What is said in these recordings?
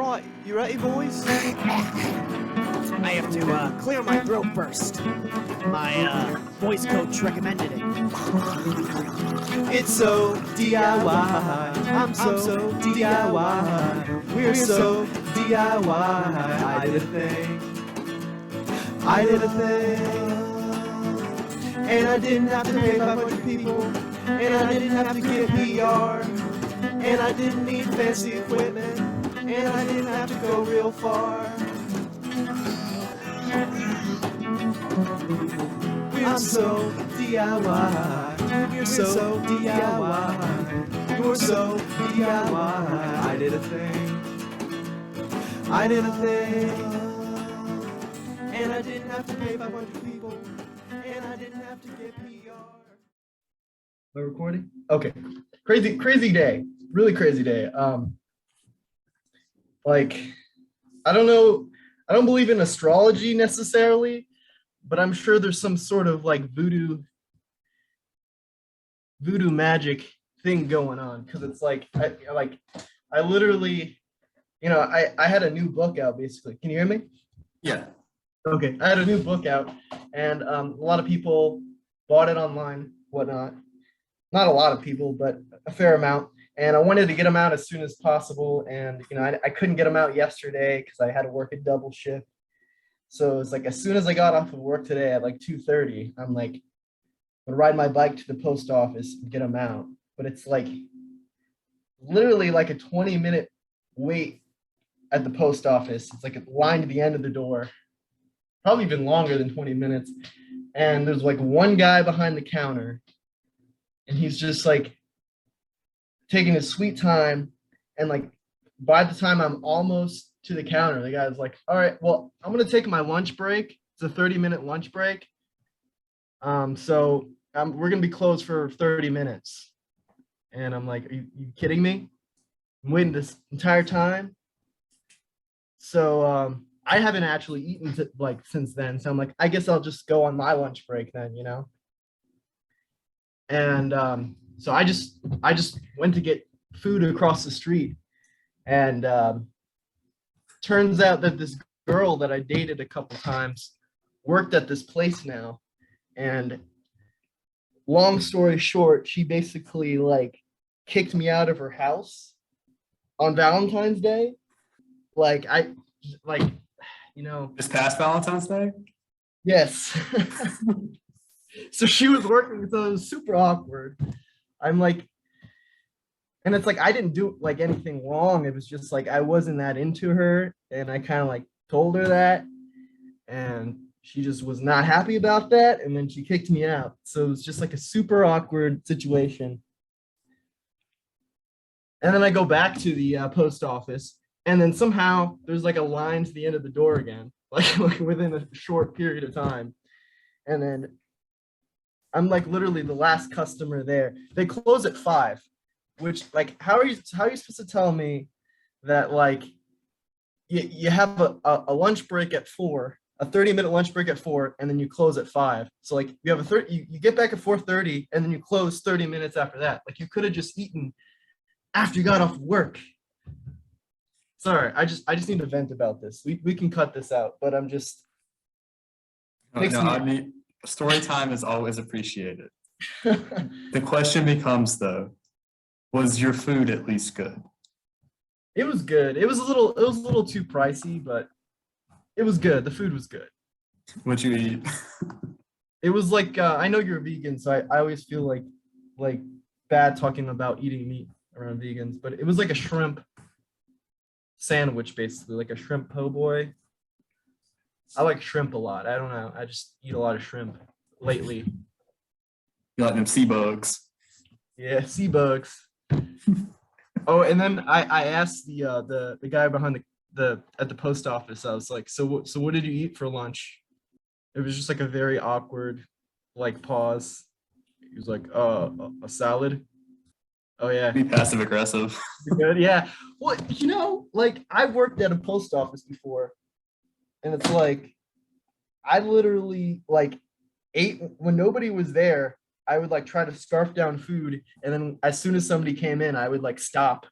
Right, you ready, boys? I have to clear my throat first. My voice coach recommended it. It's so DIY. I'm so DIY. We're so DIY. I did a thing. I did a thing. And I didn't have to pay 500 people. And I didn't have to get PR. And I didn't need fancy equipment. And I didn't have to go real far. I'm so DIY. We're so DIY. You're so DIY. I did a thing. I did a thing. And I didn't have to pay 500 people. And I didn't have to get PR. Am I recording? Okay. Crazy day. Really crazy day. I don't know. I don't believe in astrology necessarily, but I'm sure there's some sort of like voodoo magic thing going on, because it's like I literally, I had a new book out basically. Can you hear me? Yeah. Okay, I had a new book out, and a lot of people bought it online, whatnot. Not a lot of people, but a fair amount. And I wanted to get them out as soon as possible. And, I couldn't get them out yesterday because I had to work a double shift. So it's like, as soon as I got off of work today at like 2:30, I'm like, I'm gonna ride my bike to the post office and get them out. But it's like literally like a 20-minute wait at the post office. It's like a line to the end of the door, probably even longer than 20 minutes. And there's like one guy behind the counter, and he's just like taking his sweet time. And like, by the time I'm almost to the counter, the guy's like, all right, well, I'm going to take my lunch break. It's a 30-minute lunch break. So we're going to be closed for 30 minutes. And I'm like, are you kidding me? I'm waiting this entire time. So I haven't actually eaten since then. So I'm like, I guess I'll just go on my lunch break then, And so I just went to get food across the street, and turns out that this girl that I dated a couple times worked at this place now. And long story short, she basically like kicked me out of her house on Valentine's Day. This past Valentine's Day? Yes. So she was working, so it was super awkward. I'm like, and it's like, I didn't do like anything wrong. It was just like, I wasn't that into her. And I kind of like told her that, and she just was not happy about that. And then she kicked me out. So it was just like a super awkward situation. And then I go back to the post office, and then somehow there's like a line to the end of the door again, like within a short period of time. And then I'm like literally the last customer there. They close at 5, which like, how are you supposed to tell me that like you have a lunch break at 4, a 30-minute lunch break at 4, and then you close at 5. So like you have you get back at 4:30, and then you close 30 minutes after that. Like, you could have just eaten after you got off work. Sorry, I just need to vent about this. We can cut this out, but I'm just. Story time is always appreciated. The question becomes, though, was your food at least good? It was good. It was a little too pricey, but it was good. The food was good. What'd you eat? It was like, I know you're a vegan, so I always feel like bad talking about eating meat around vegans, but it was like a shrimp sandwich, basically, like a shrimp po' boy. I like shrimp a lot. I don't know. I just eat a lot of shrimp lately. You like them sea bugs? Yeah, sea bugs. Oh, and then I asked the guy behind at the post office. I was like, so what did you eat for lunch? It was just like a very awkward like pause. He was like, a salad. Oh yeah. Be passive aggressive. Good. Yeah. Well, like, I worked at a post office before. And it's like, I literally like ate when nobody was there. I would like try to scarf down food, and then as soon as somebody came in, I would like stop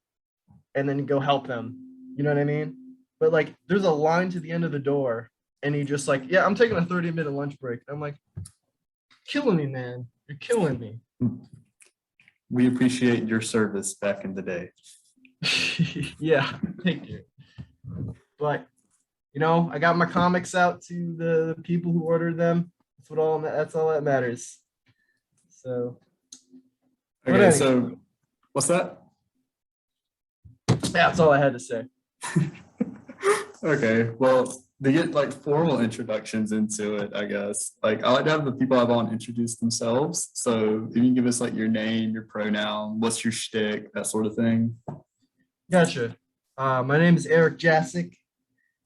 and then go help them. You know what I mean? but like there's a line to the end of the door, and he just like, yeah, I'm taking a 30-minute lunch break. I'm like, killing me, man. You're killing me. We appreciate your service back in the day. Yeah, thank you. But I got my comics out to the people who ordered them. That's all that matters. So but Okay, anyway, so what's that? that's all I had to say. Okay, well, to get like formal introductions into it, I guess. Like I like to have the people I want introduce themselves. So if you can give us like your name, your pronoun, what's your shtick, that sort of thing. Gotcha. My name is Erik Jasek.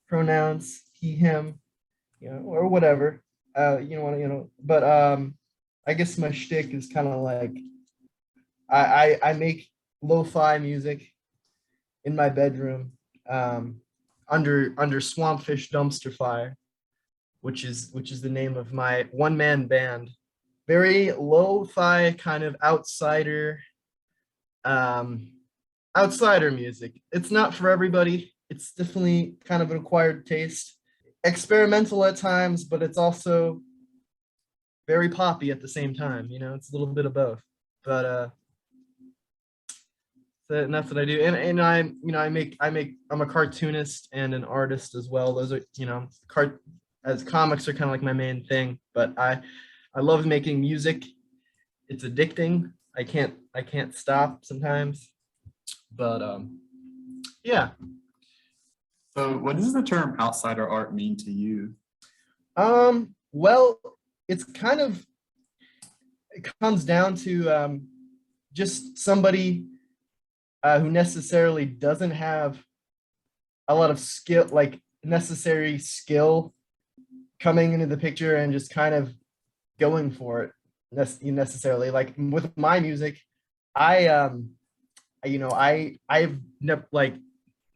Pronouns he, him, or whatever. But I guess my shtick is kind of like I make lo-fi music in my bedroom under Swampfish Dumpster Fire, which is the name of my one-man band. Very lo-fi kind of outsider music. It's not for everybody. It's definitely kind of an acquired taste. Experimental at times, but it's also very poppy at the same time. It's a little bit of both. But and that's what I do. And I'm a cartoonist and an artist as well. Those are, as comics are kind of like my main thing, but I love making music. It's addicting. I can't stop sometimes. But yeah. So what does the term outsider art mean to you? Well, it comes down to just somebody who necessarily doesn't have a lot of skill, like necessary skill coming into the picture and just kind of going for it necessarily. Like with my music, I've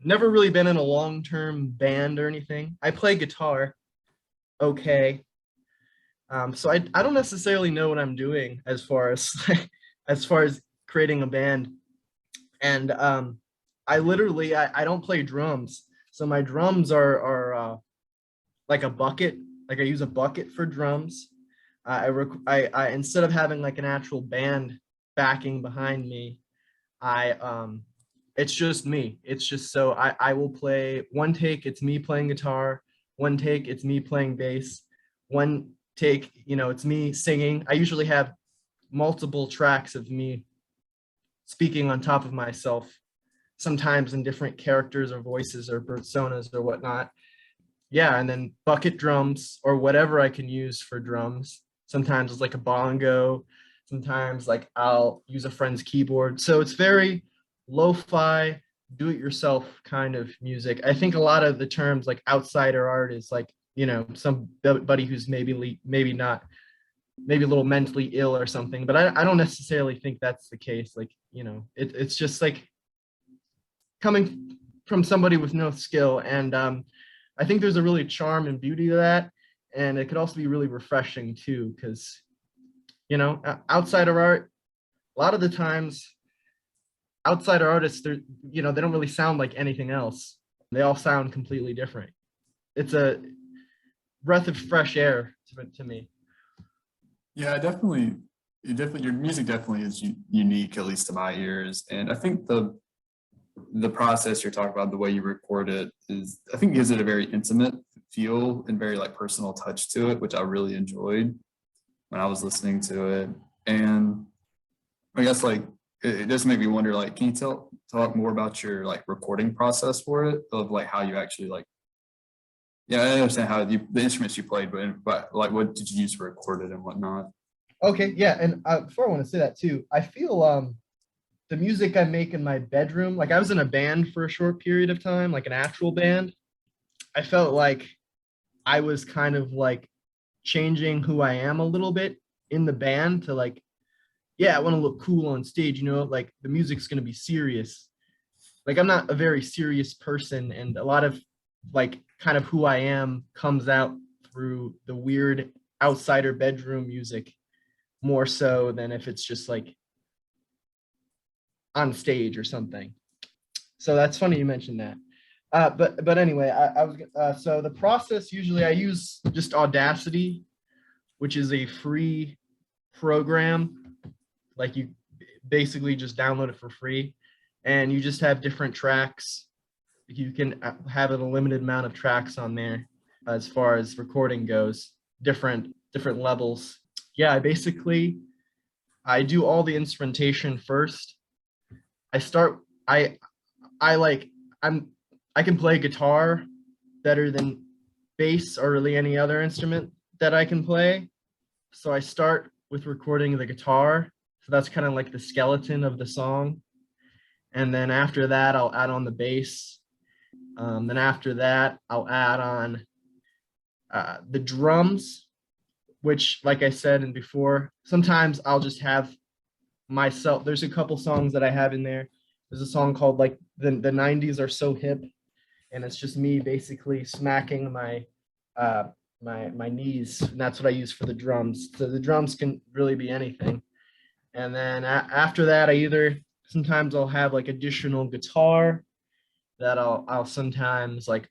never really been in a long-term band or anything. I play guitar okay. So I don't necessarily know what I'm doing as far as creating a band. And I literally I don't play drums. So my drums are like a bucket. Like I use a bucket for drums. I instead of having like an actual band backing behind me, it's just me. It's just so I will play one take, it's me playing guitar, one take, it's me playing bass, one take, it's me singing. I usually have multiple tracks of me speaking on top of myself, sometimes in different characters or voices or personas or whatnot. Yeah, and then bucket drums or whatever I can use for drums. Sometimes it's like a bongo, sometimes like I'll use a friend's keyboard. So it's very lo-fi, do-it-yourself kind of music. I think a lot of the terms like outsider art is like, somebody who's maybe not, maybe a little mentally ill or something, but I don't necessarily think that's the case. Like, it's just like coming from somebody with no skill. And I think there's a really charm and beauty to that. And it could also be really refreshing too, because, outsider art, a lot of the times, outsider artists, they don't really sound like anything else. They all sound completely different. It's a breath of fresh air to me. Yeah, your music definitely is unique, at least to my ears. And I think the process you're talking about, the way you record it I think gives it a very intimate feel and very like personal touch to it, which I really enjoyed when I was listening to it. And I guess like, it just made me wonder, like, can you talk more about your like recording process for it, of like how you actually like, yeah, I understand how the instruments you played, but like what did you use to record it and whatnot? Okay, yeah, and before I want to say that too, I feel the music I make in my bedroom, like I was in a band for a short period of time, like an actual band. I felt like I was kind of like changing who I am a little bit in the band to like, yeah, I want to look cool on stage, like the music's going to be serious. Like I'm not a very serious person, and a lot of like kind of who I am comes out through the weird outsider bedroom music more so than if it's just like on stage or something. So that's funny you mentioned that. But anyway, I was so the process usually I use just Audacity, which is a free program. Like you basically just download it for free, and you just have different tracks. You can have a limited amount of tracks on there as far as recording goes, different levels. Yeah, I do all the instrumentation first. I start I like I'm I can play guitar better than bass or really any other instrument that I can play. So I start with recording the guitar. So that's kind of like the skeleton of the song. And then after that, I'll add on the bass. Then after that, I'll add on the drums, which, like I said and before, sometimes I'll just have myself. There's a couple songs that I have in there. There's a song called like the 90s Are So Hip, and it's just me basically smacking my knees, and that's what I use for the drums. So the drums can really be anything. And then after that, sometimes I'll have like additional guitar that I'll sometimes like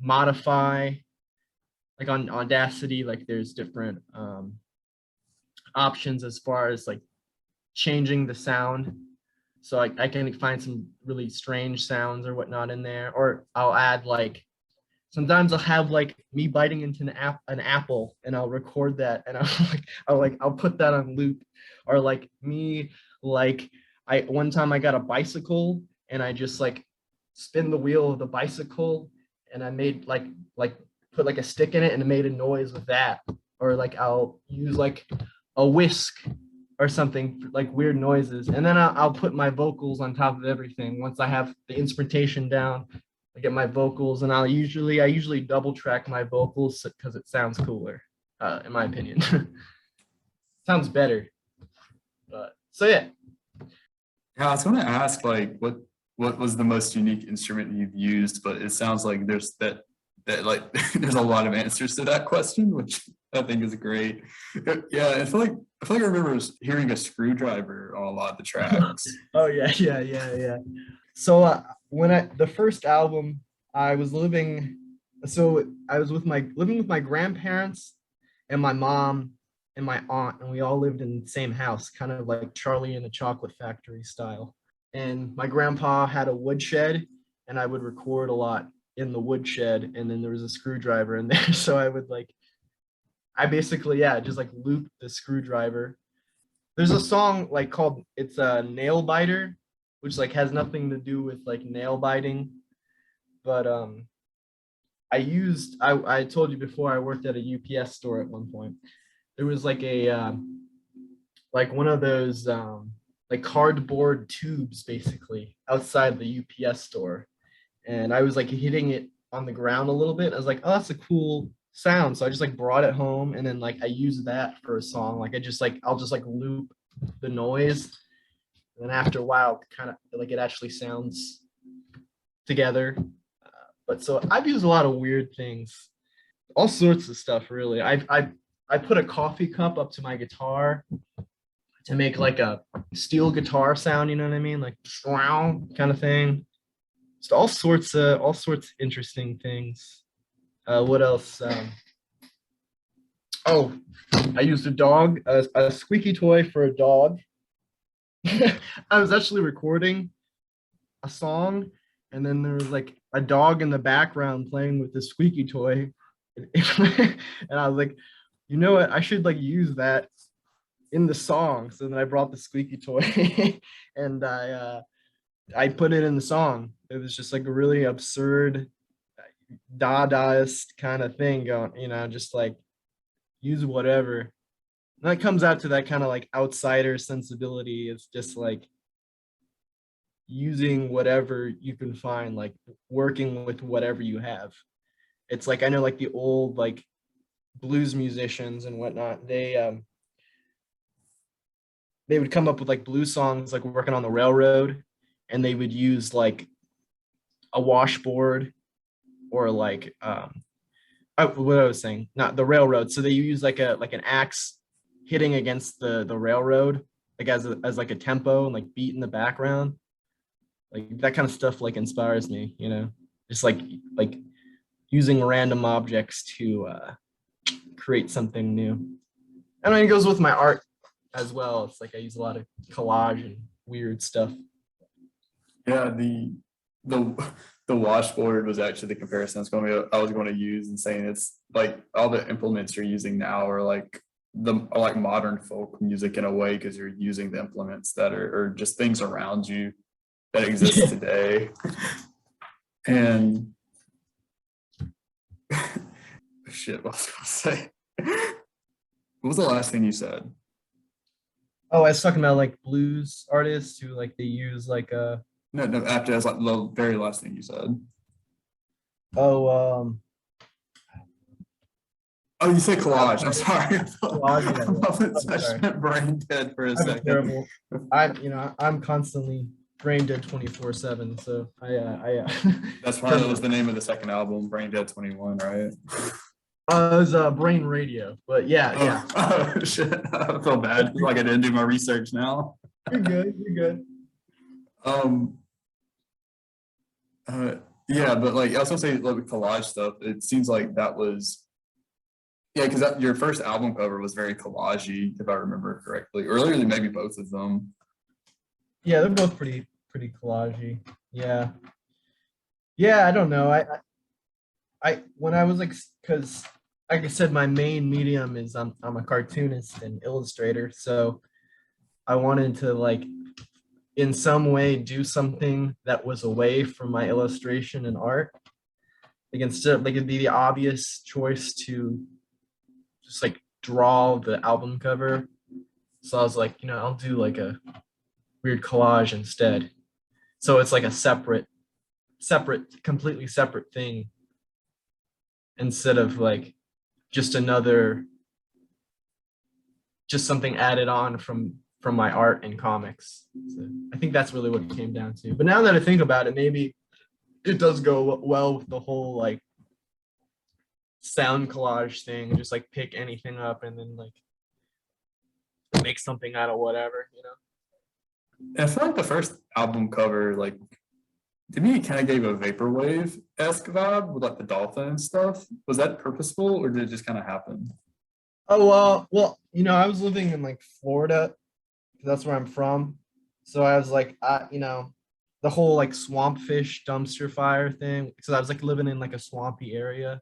modify, like on Audacity. Like there's different options as far as like changing the sound. So I can find some really strange sounds or whatnot in there, or I'll add like sometimes I'll have like me biting into an apple, and I'll record that, and I'll put that on loop, or like me like I one time I got a bicycle, and I just like spin the wheel of the bicycle, and I made like put like a stick in it and it made a noise with that, or like I'll use like a whisk or something, like weird noises, and then I'll put my vocals on top of everything. Once I have the instrumentation down, I get my vocals, and I usually double track my vocals because it sounds cooler, in my opinion. Sounds better. But so yeah. Yeah, I was going to ask, like, what was the most unique instrument you've used? But it sounds like there's that like there's a lot of answers to that question, which I think is great. Yeah, I remember hearing a screwdriver on a lot of the tracks. Oh yeah. So the first album, I was living, I was living with my grandparents and my mom and my aunt, and we all lived in the same house, kind of like Charlie and the Chocolate Factory style. And my grandpa had a woodshed, and I would record a lot in the woodshed, and then there was a screwdriver in there. So I basically, yeah, just like looped the screwdriver. There's a song like called it's a nail biter, which like has nothing to do with like nail biting. But I told you before, I worked at a UPS store at one point. There was like like one of those like cardboard tubes basically outside the UPS store. And I was like hitting it on the ground a little bit. I was like, oh, that's a cool sound. So I just like brought it home, and then like I used that for a song. Like I'll just like loop the noise. And then after a while, kind of like it actually sounds together. But so I've used a lot of weird things, all sorts of stuff really. I put a coffee cup up to my guitar to make like a steel guitar sound, you know what I mean? Like kind of thing. Just all sorts of interesting things. What else? Oh, I used a squeaky toy for a dog. I was actually recording a song, and then there was like a dog in the background playing with the squeaky toy. And I was like, you know what? I should like use that in the song. So then I brought the squeaky toy and I put it in the song. It was just like a really absurd Dadaist kind of thing going, just like use whatever. And that comes out to that kind of like outsider sensibility. It's just like using whatever you can find, like working with whatever you have. It's like I know like the old like blues musicians and whatnot, they would come up with like blues songs like working on the railroad, and they would use like a washboard or like what I was saying, not the railroad. So they use like an axe hitting against the railroad, like as like a tempo and like beat in the background. Like that kind of stuff like inspires me, just like using random objects to create something new. And it goes with my art as well. It's like I use a lot of collage and weird stuff. Yeah, the washboard was actually the comparison I was going to use, and saying it's like all the implements you're using now are like modern folk music in a way, because you're using the implements that are just things around you that exist today. And shit, what was I gonna say? What was the last thing you said? Oh, I was talking about like blues artists who like they use like No, after that's like the very last thing you said. oh Oh, you said collage. I'm sorry. Collage, I just meant brain dead for a I'm second. terrible. I'm constantly brain dead 24/7. So I That's why that was the name of the second album, Brain Dead 21, right? it was Brain Radio, but yeah. Oh shit! I feel bad. Like I didn't do my research now. You're good. You're good. Um. Yeah, but like I was gonna say, like collage stuff. It seems like that was. Yeah, because your first album cover was very collagey, if I remember correctly. Or really, maybe both of them. Yeah, they're both pretty collagey. Yeah. Yeah, I don't know. I when I was like, because like I said, my main medium is I'm a cartoonist and illustrator, so I wanted to like in some way do something that was away from my illustration and art. Like instead of like it'd be the obvious choice to just like draw the album cover. So I was like, I'll do like a weird collage instead. So it's like a completely separate thing instead of like just something added on from my art and comics. So I think that's really what it came down to. But now that I think about it, maybe it does go well with the whole like sound collage thing, just like pick anything up and then like make something out of whatever. And I feel like the first album cover, like to me, it kind of gave a vaporwave-esque vibe with like the dolphin and stuff. Was that purposeful, or did it just kind of happen? Oh, well, I was living in like Florida. That's where I'm from. So I was like, the whole like swamp fish dumpster fire thing. So I was like living in like a swampy area,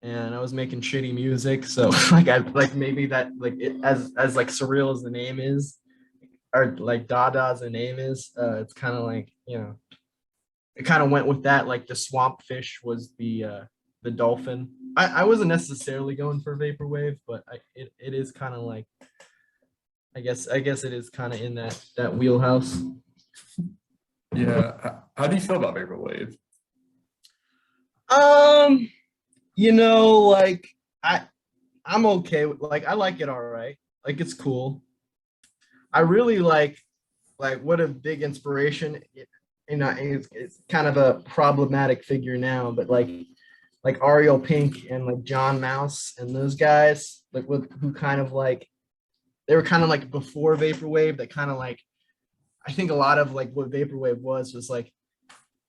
and I was making shitty music. So like maybe that like it, as like surreal as the name is, or like Dada as the name is, it's kind of like it kind of went with that. Like the swamp fish was the dolphin. I wasn't necessarily going for vaporwave, but it is kind of like I guess it is kind of in that wheelhouse. Yeah. How do you feel about vaporwave? Like I'm okay with like I like it all right. Like it's cool. I really like what a big inspiration. It's kind of a problematic figure now, but like Ariel Pink and like John Mouse and those guys, like who kind of like they were kind of like before vaporwave. That kind of like I think a lot of like what vaporwave was like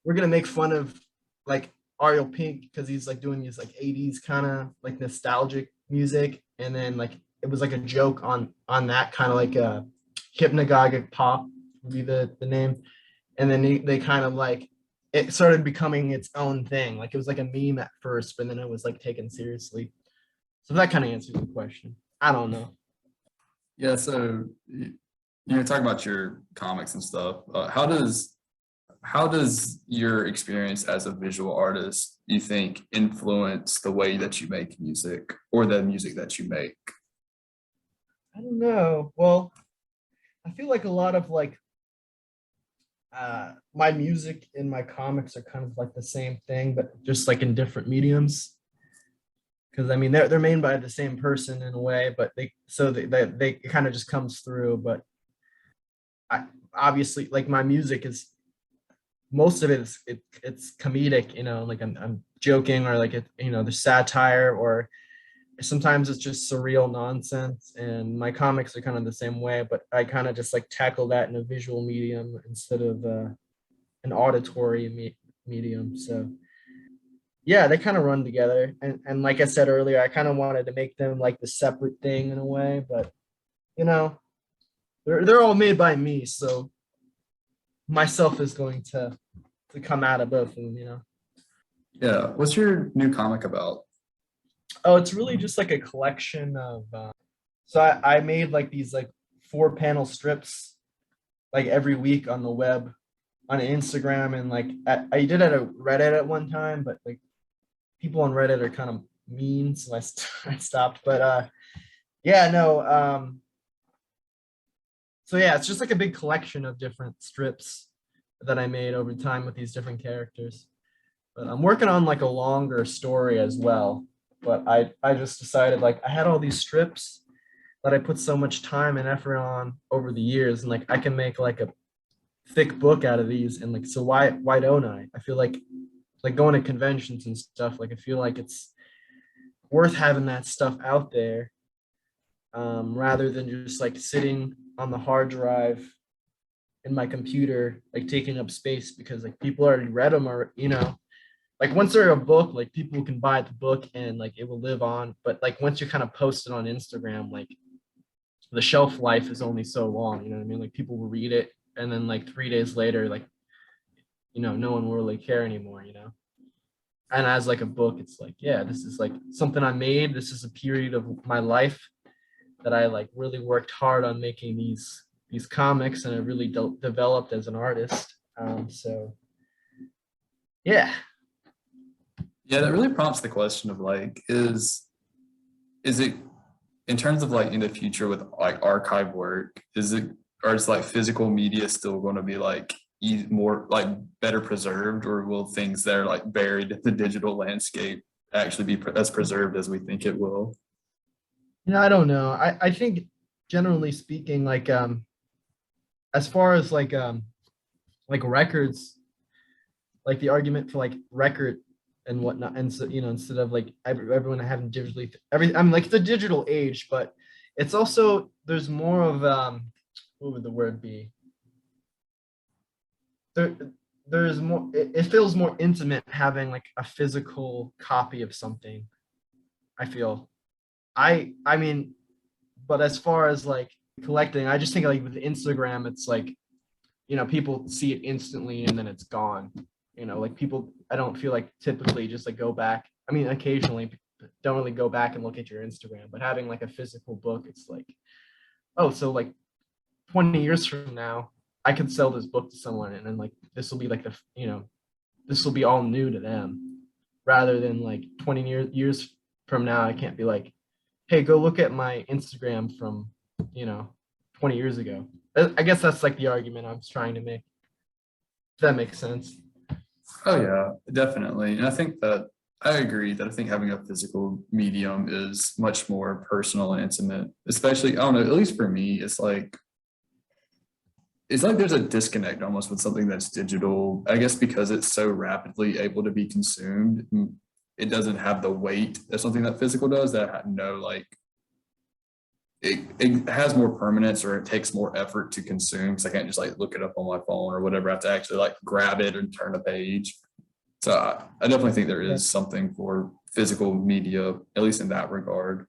we're gonna make fun of like Ariel Pink because he's like doing these like 80s kind of like nostalgic music, and then like it was like a joke on that kind of like hypnagogic pop would be the name, and then they kind of like it started becoming its own thing. Like it was like a meme at first, but then it was like taken seriously. So that kind of answers the question. I don't know. Yeah. So you're talking about your comics and stuff. How does your experience as a visual artist, you think, influence the way that you make music or the music that you make? I don't know. Well, I feel like a lot of like my music and my comics are kind of like the same thing, but just like in different mediums. Because I mean, they're made by the same person in a way, but they kind of just comes through. But I obviously like my music is most of it is it's comedic, like I'm joking or like there's satire or sometimes it's just surreal nonsense, and my comics are kind of the same way, but I kind of just like tackle that in a visual medium instead of an auditory medium. So yeah, they kind of run together. And like I said earlier, I kind of wanted to make them like the separate thing in a way, but you know, they're all made by me, so myself is going to come out of both of them, you know. Yeah. What's your new comic about? Oh, it's really just like a collection of so I made like these like 4 panel strips like every week on the web on Instagram, and like I did it at Reddit at one time, but like people on Reddit are kind of mean, so I stopped. But yeah, no. So yeah, it's just like a big collection of different strips that I made over time with these different characters. But I'm working on like a longer story as well. But I just decided like I had all these strips that I put so much time and effort on over the years, and like I can make like a thick book out of these, and like so why don't I feel like going to conventions and stuff, like I feel like it's worth having that stuff out there, rather than just like sitting on the hard drive in my computer like taking up space, because like people already read them, or you know, like once they're a book, like people can buy the book and like it will live on. But like once you kind of post it on Instagram, like the shelf life is only so long, you know what I mean? Like people will read it and then like 3 days later, like, you know, no one will really care anymore, you know? And as like a book, it's like, yeah, this is like something I made. This is a period of my life that I like really worked hard on making these comics, and I really developed as an artist. So yeah. Yeah, that really prompts the question of like, is it in terms of like in the future with like archive work, is it, or is like physical media still going to be like more like better preserved, or will things that are like buried in the digital landscape actually be as preserved as we think it will? You know, I don't know. I think generally speaking, like as far as like records, like the argument for like record and whatnot, and so you know, instead of like everyone having digitally I mean like it's a digital age, but it's also there's more of what would the word be? There's more, it feels more intimate having like a physical copy of something, I feel. I mean, but as far as like collecting, I just think like with Instagram, it's like, you know, people see it instantly and then it's gone. You know, like people, I don't feel like typically just like go back. I mean, occasionally don't really go back and look at your Instagram, but having like a physical book, it's like, oh, so like 20 years from now, I could sell this book to someone, and then like this will be like the, you know, this will be all new to them, rather than like 20 years from now, I can't be like, hey, go look at my Instagram from, you know, 20 years ago. I guess that's like the argument I was trying to make. If that makes sense. Oh yeah, definitely. And I think that I agree that I think having a physical medium is much more personal and intimate, especially, I don't know, at least for me, it's like there's a disconnect almost with something that's digital, I guess, because it's so rapidly able to be consumed. It doesn't have the weight that something that physical does, that had no like, it has more permanence, or it takes more effort to consume. So I can't just like look it up on my phone or whatever. I have to actually like grab it and turn a page. So I definitely think there is something for physical media, at least in that regard.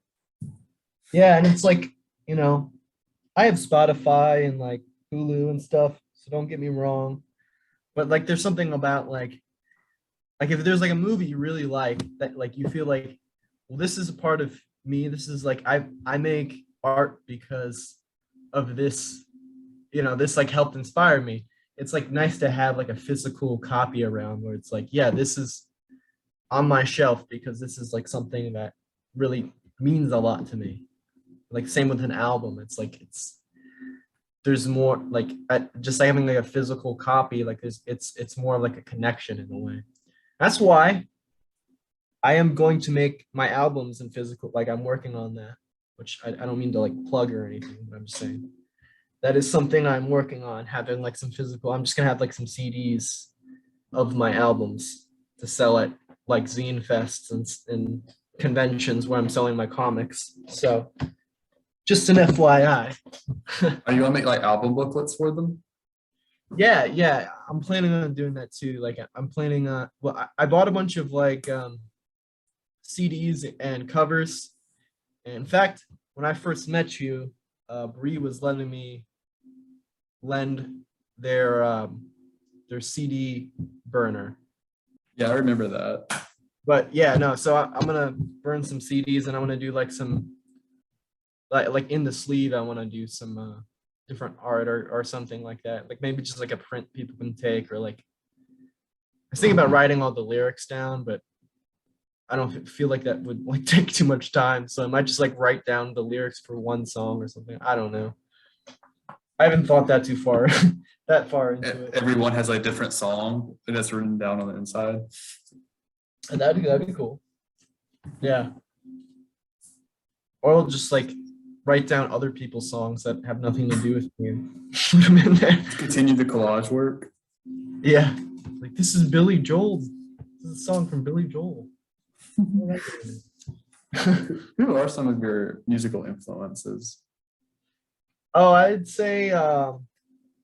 Yeah, and it's like, you know, I have Spotify and like Hulu and stuff, so don't get me wrong. But like there's something about like if there's like a movie you really like, that like you feel like, well, this is a part of me. This is like I make art because of this, you know, this like helped inspire me. It's like nice to have like a physical copy around, where it's like, yeah, this is on my shelf because this is like something that really means a lot to me. Like same with an album. It's like there's more like just having like a physical copy, like it's more of like a connection in a way. That's why I am going to make my albums in physical, like I'm working on that, which I don't mean to like plug or anything, but I'm just saying that is something I'm working on, having like some physical. I'm just gonna have like some CDs of my albums to sell at like zine fests and conventions where I'm selling my comics. So just an FYI. Are you gonna make like album booklets for them? Yeah, I'm planning on doing that too. Like I'm planning on, well, I bought a bunch of like CDs and covers. And in fact, when I first met you, Bree was letting me lend their CD burner. Yeah, I remember that. But yeah, no, so I'm gonna burn some CDs and I'm gonna do like some like in the sleeve, I want to do some different art or something like that. Like maybe just like a print people can take, or like I was thinking about writing all the lyrics down, but I don't feel like that would like take too much time. So I might just like write down the lyrics for one song or something. I don't know. I haven't thought that too far, that far into it. Everyone has a different song that's written down on the inside. And that'd be cool. Yeah. Or I'll just like write down other people's songs that have nothing to do with me and put them in there. Continue the collage work. Yeah. Like this is Billy Joel. This is a song from Billy Joel. Who are some of your musical influences? Oh, I'd say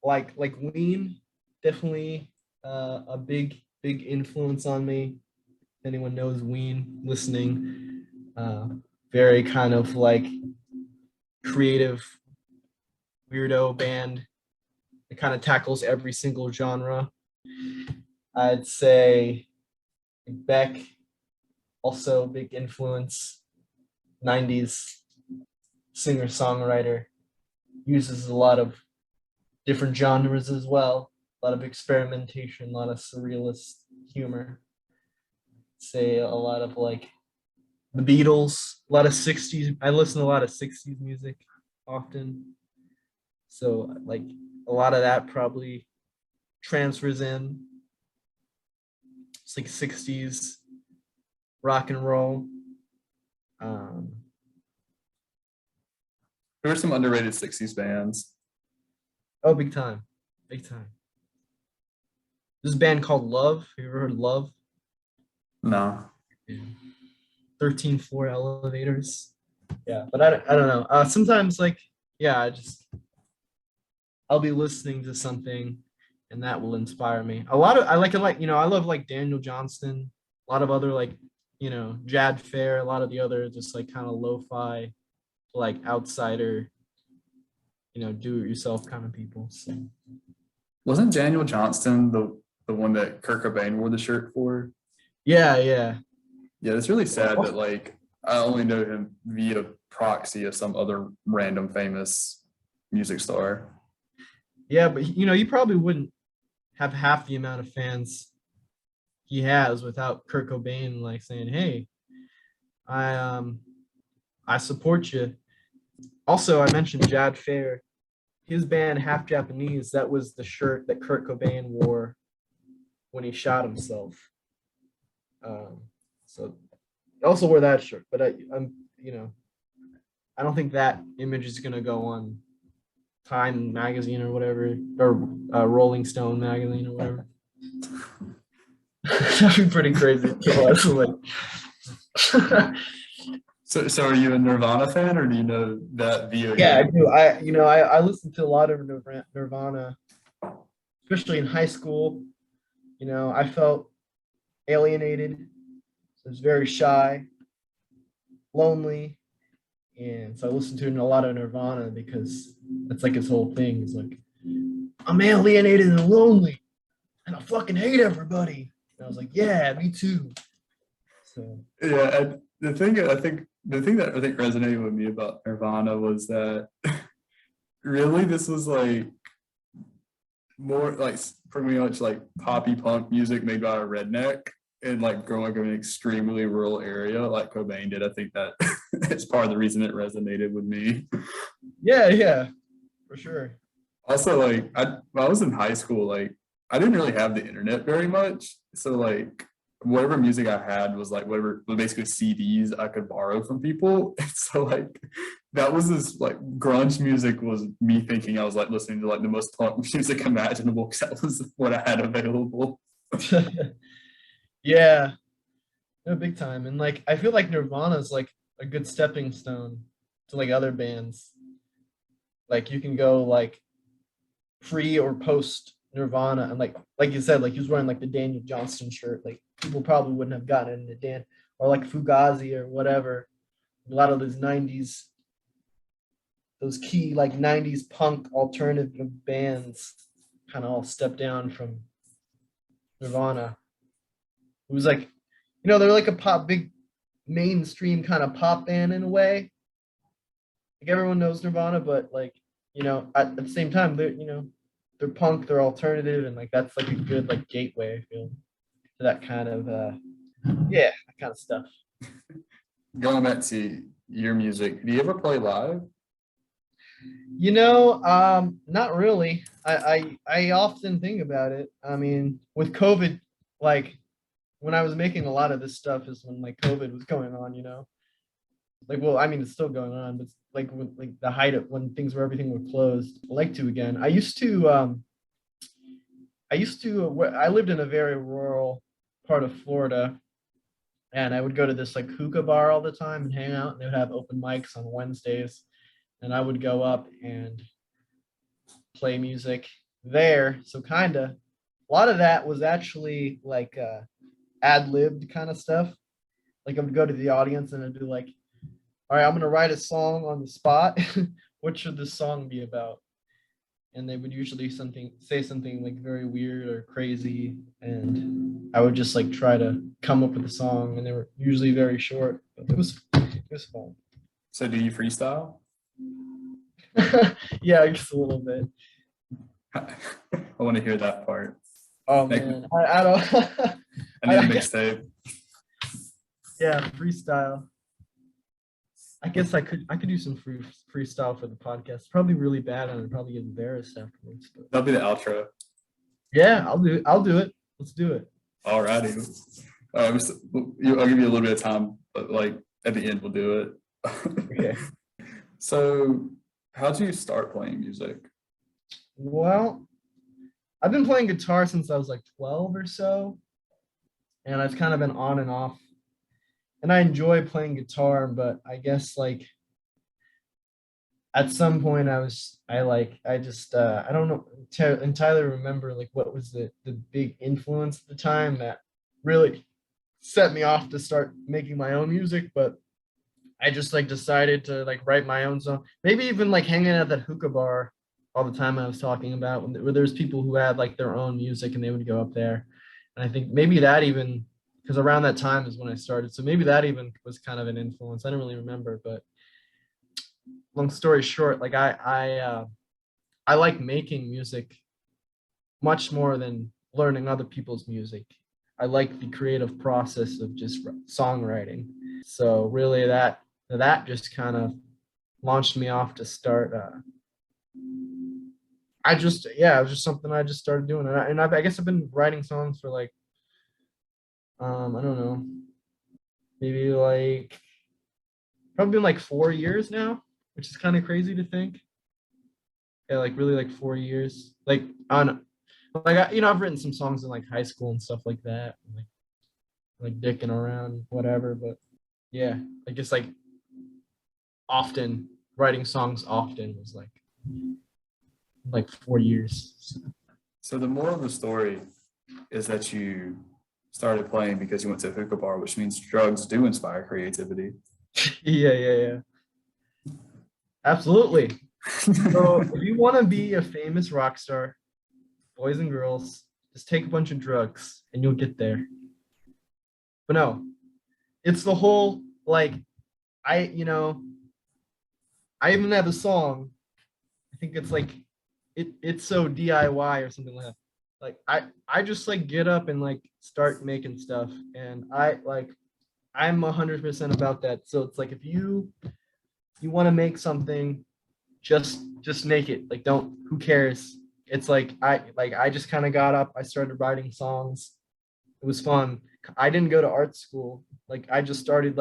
like Ween, definitely a big influence on me. If anyone knows Ween, listening, very kind of like creative weirdo band. It kind of tackles every single genre. I'd say Beck, also a big influence. 90s singer-songwriter, uses a lot of different genres as well. A lot of experimentation, a lot of surrealist humor. Say a lot of like the Beatles, a lot of 60s. I listen to a lot of 60s music often. So like a lot of that probably transfers in. It's like 60s rock and roll. Who are some underrated 60s bands? Oh, big time. Big time. This band called Love. Have you ever heard of Love? No. Yeah. 13th floor elevators. Yeah, but I don't know. Sometimes like, yeah, I'll be listening to something and that will inspire me. I love like Daniel Johnston, a lot of other like, Jad Fair, a lot of the other just like kind of lo-fi, like outsider, do it yourself kind of people. So Wasn't Daniel Johnston the one that Kurt Cobain wore the shirt for? yeah. Yeah, it's really sad that like I only know him via proxy of some other random famous music star. Yeah, but you probably wouldn't have half the amount of fans he has without Kurt Cobain like saying, "Hey, I support you." Also, I mentioned Jad Fair. His band Half Japanese, that was the shirt that Kurt Cobain wore when he shot himself. So I also wore that shirt, but I don't think that image is gonna go on Time magazine or whatever, or Rolling Stone magazine or whatever. That'd be pretty crazy. So are you a Nirvana fan, or do you know that via? Yeah, I do. I listened to a lot of Nirvana, especially in high school. I felt alienated. So I was very shy, lonely, and so I listened to a lot of Nirvana because that's like his whole thing. It's like, I'm alienated and lonely, and I fucking hate everybody. And I was like, yeah, me too. So Yeah, and the thing that I think resonated with me about Nirvana was that really this was like more like pretty much like poppy punk music made by a redneck, and like growing up in an extremely rural area like Cobain did. I think that it's part of the reason it resonated with me. yeah, for sure. Also, like when I was in high school, like I didn't really have the internet very much, so like whatever music I had was like whatever, basically CDs I could borrow from people. And so like that was this like grunge music was me thinking I was like listening to like the most punk music imaginable because that was what I had available. Yeah, no, big time. And like I feel like Nirvana is like a good stepping stone to like other bands. Like you can go like pre or post Nirvana, and like you said, like he was wearing like the Daniel Johnston shirt. Like people probably wouldn't have gotten into Dan or like Fugazi or whatever. A lot of those '90s, those key like '90s punk alternative bands, kind of all stepped down from Nirvana. It was like, they're like a big mainstream kind of pop band in a way. Like everyone knows Nirvana, but like, at the same time, they're punk, they're alternative, and like that's like a good like gateway, I feel, to that kind of that kind of stuff. Going back to your music, do you ever play live? Not really. I often think about it. I mean, with COVID, like when I was making a lot of this stuff is when like COVID was going on, like, well, I mean, it's still going on, but like when like the height of when everything were closed. I like to again. I lived in a very rural part of Florida, and I would go to this like hookah bar all the time and hang out, and they would have open mics on Wednesdays, and I would go up and play music there. So kind of a lot of that was actually like ad-libbed kind of stuff. Like I would go to the audience and I'd be like, all right, I'm gonna write a song on the spot. What should this song be about? And they would usually say something like very weird or crazy, and I would just like try to come up with a song, and they were usually very short, but it was fun. So do you freestyle? Yeah, just a little bit. I want to hear that part. Oh man, I don't. I need a mixtape. Yeah, freestyle. I guess I could do some freestyle for the podcast. Probably really bad, and I'd probably get embarrassed afterwards. But That'll be the outro. yeah, I'll do it. Let's do it. Alrighty. I'll give you a little bit of time, but like at the end we'll do it. Okay. So how'd you start playing music? Well, I've been playing guitar since I was like 12 or so, and I've kind of been on and off. And I enjoy playing guitar, but I guess like at some point I don't know entirely remember like what was the big influence at the time that really set me off to start making my own music. But I just like decided to like write my own song. Maybe even like hanging out at that hookah bar all the time I was talking about, where there's people who had like their own music and they would go up there. And I think maybe that even, because around that time is when I started. So maybe that even was kind of an influence. I don't really remember, but long story short, like I like making music much more than learning other people's music. I like the creative process of just songwriting. So really that just kind of launched me off to start. It was just something I just started doing. And I guess I've been writing songs for like, I don't know, maybe like probably been like 4 years now, which is kind of crazy to think. Yeah, like really like 4 years. Like I've written some songs in like high school and stuff like that, like dicking around, whatever. But yeah, I guess like often writing songs often was like 4 years. So the moral of the story is that you started playing because you went to a hookah bar, which means drugs do inspire creativity. Yeah. Absolutely. So if you want to be a famous rock star, boys and girls, just take a bunch of drugs and you'll get there. But no, it's the whole like I even have a song. I think it's like it's so DIY or something like that. Like I just like get up and like start making stuff, and I'm 100% about that. So it's like if you want to make something, just make it. Like who cares? It's like I just kind of got up, I started writing songs. It was fun. I didn't go to art school. Like I just started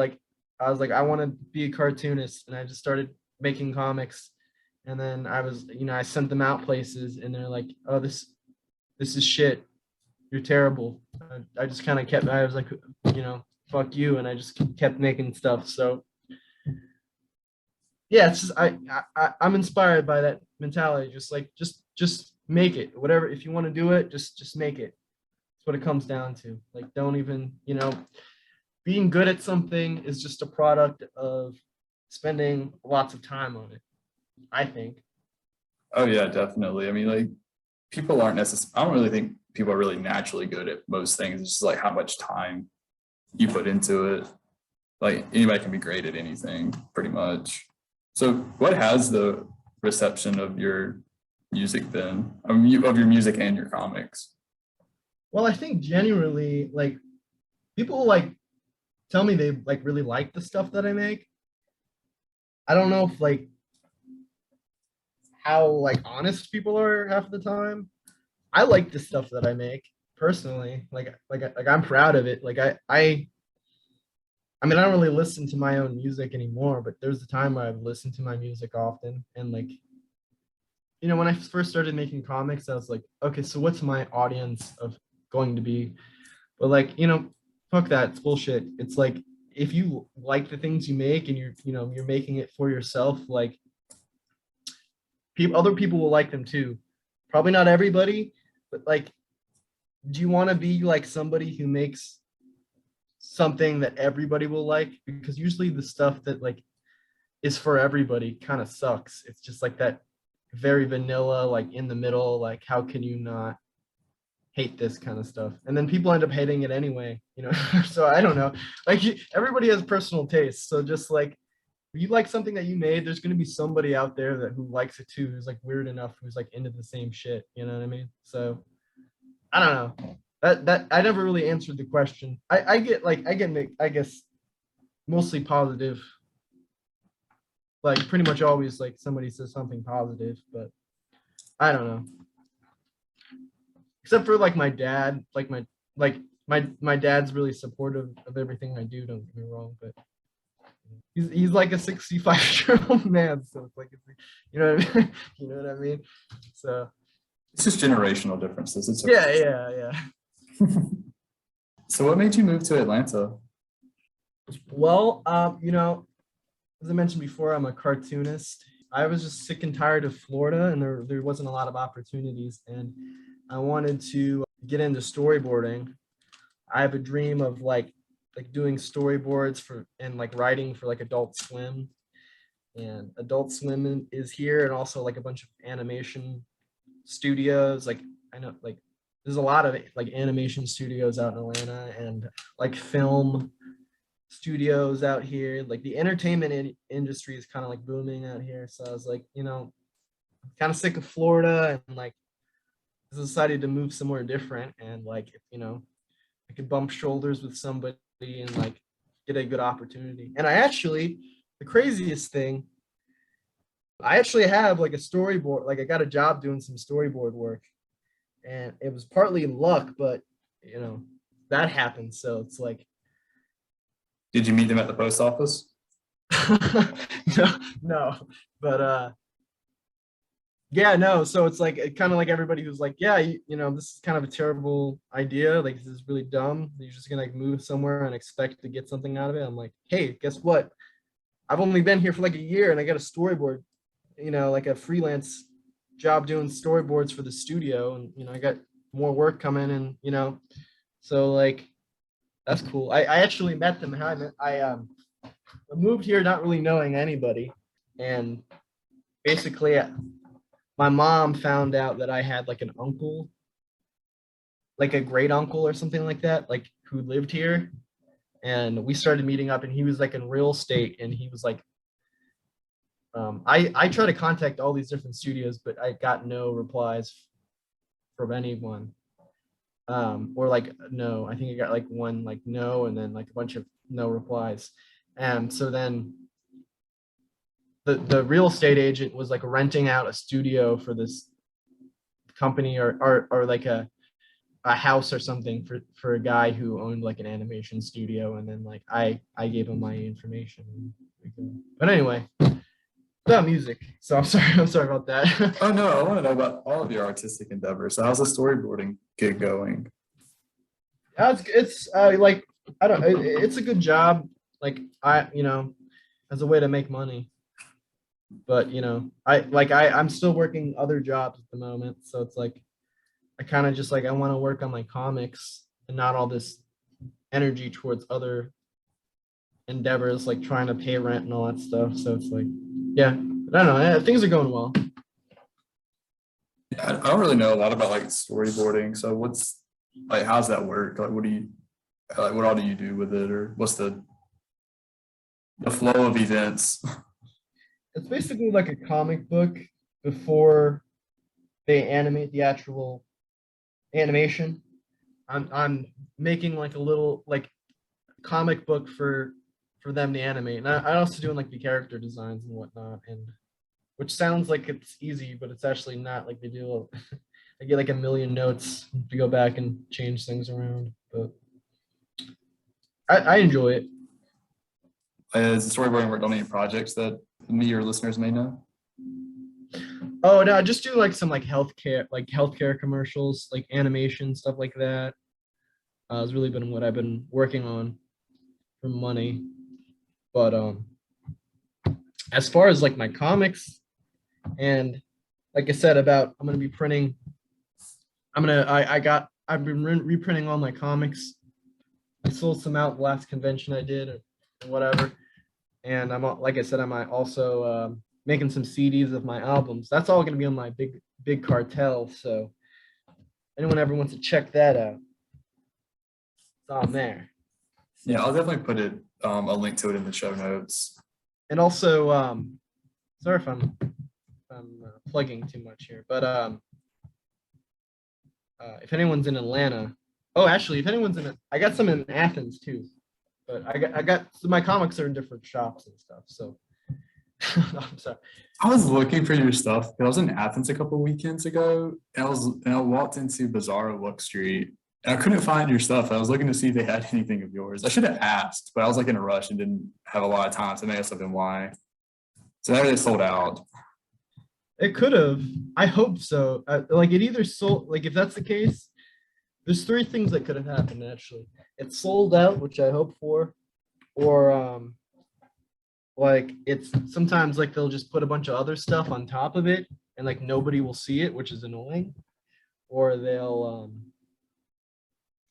I was like I want to be a cartoonist, and I just started making comics. And then I sent them out places, and they're like, oh, this is shit. You're terrible. I just kind of I was like, fuck you. And I just kept making stuff. So yeah, it's just, I'm inspired by that mentality. Just make it. Whatever, if you want to do it, just make it. That's what it comes down to. Like, don't even, being good at something is just a product of spending lots of time on it, I think. Oh yeah, definitely. I mean, like people aren't necessarily, I don't really think people are really naturally good at most things. It's just like how much time you put into it. Like anybody can be great at anything pretty much. So what has the reception of your music been? Of your music and your comics? Well, I think genuinely, like, people like tell me they like really like the stuff that I make. I don't know if like how like honest people are half the time. I like the stuff that I make personally. Like I'm proud of it. Like I mean, I don't really listen to my own music anymore, but there's a time where I've listened to my music often. And like, when I first started making comics, I was like, okay, so what's my audience of going to be? But like, fuck that, it's bullshit. It's like, if you like the things you make and you're making it for yourself, like other people will like them too. Probably not everybody, but like, do you want to be like somebody who makes something that everybody will like? Because usually the stuff that like is for everybody kind of sucks. It's just like that very vanilla, like in the middle, like how can you not hate this kind of stuff? And then people end up hating it anyway, so I don't know. Like everybody has personal tastes. So just like if you like something that you made, there's going to be somebody out there that who likes it too, who's like weird enough, who's like into the same shit. You know what I mean? So I don't know. That I never really answered the question. I get I guess mostly positive. Like pretty much always like somebody says something positive, but I don't know. Except for like my dad, my dad's really supportive of everything I do, don't get me wrong, but he's like a 65-year-old man, so it's like you know what I mean? You know what I mean? So It's just generational differences. It's okay. Yeah. So what made you move to Atlanta? Well, as I mentioned before, I'm a cartoonist. I was just sick and tired of Florida, and there wasn't a lot of opportunities, and I wanted to get into storyboarding. I have a dream of like doing storyboards for and like writing for like Adult Swim, and Adult Swim is here, and also like a bunch of animation studios. Like I know like there's a lot of like animation studios out in Atlanta, and like film studios out here. Like the entertainment industry is kind of like booming out here. So I was like, kind of sick of Florida, and like decided to move somewhere different, and like I could bump shoulders with somebody and like get a good opportunity. And the craziest thing, I actually have like a storyboard. Like I got a job doing some storyboard work, and it was partly luck, but that happened. So it's like, Did you meet them at the post office? no, but yeah, no. So it's like kind of like everybody who's like, yeah, this is kind of a terrible idea. Like this is really dumb. You're just gonna like move somewhere and expect to get something out of it. I'm like, hey, guess what? I've only been here for like a year, and I got a storyboard, like a freelance job doing storyboards for the studio, and I got more work coming, and so like that's cool. I actually met them. I moved here not really knowing anybody, and basically my mom found out that I had like an uncle, like a great uncle or something like that, like who lived here. And we started meeting up, and he was like in real estate, and he was like, I tried to contact all these different studios, but I got no replies from anyone. Or like, no, I think I got like one, like no, and then like a bunch of no replies. And so then the real estate agent was like renting out a studio for this company, or like a house or something for a guy who owned like an animation studio. And then like I gave him my information. But anyway, about music. So I'm sorry about that. Oh no, I want to know about all of your artistic endeavors. So how's the storyboarding gig going? It's like I don't. It's a good job. Like as a way to make money. But I'm still working other jobs at the moment, so it's like I kind of just like I want to work on my comics and not all this energy towards other endeavors like trying to pay rent and all that stuff. So it's like, yeah, I don't know. Things are going well. Yeah, I don't really know a lot about like storyboarding. So what's like, how's that work? Like, what do you like? What all do you do with it, or what's the flow of events? It's basically like a comic book before they animate the actual animation. I'm making like a little like comic book for them to animate, and I also doing like the character designs and whatnot, and which sounds like it's easy, but it's actually not. Like they do, I get like a million notes to go back and change things around, but I enjoy it. Is the storyboarding worked on any projects that me or listeners may know? Oh no, I just do like some like healthcare commercials, like animation stuff like that. It's really been what I've been working on for money. But as far as like my comics and like I said about I'm gonna be printing. I've been reprinting all my comics. I sold some out the last convention I did or whatever, and like I said, I'm also making some CDs of my albums. That's all gonna be on my big cartel. So anyone ever wants to check that out, it's on there. Yeah, I'll definitely put it a link to it in the show notes. And also, sorry if I'm plugging too much here, but if anyone's in Atlanta, oh, actually, if anyone's I got some in Athens too, but I got so my comics are in different shops and stuff. So I'm sorry. I was looking for your stuff. I was in Athens a couple weekends ago, and I walked into Bizarro Book Street, and I couldn't find your stuff. I was looking to see if they had anything of yours. I should have asked, but I was like in a rush and didn't have a lot of time, so that may have been why. So maybe they sold out. It could have. I hope so. Like it either sold. Like if that's the case, there's three things that could have happened actually. It sold out, which I hope for, or like it's sometimes like they'll just put a bunch of other stuff on top of it and like nobody will see it, which is annoying, or they'll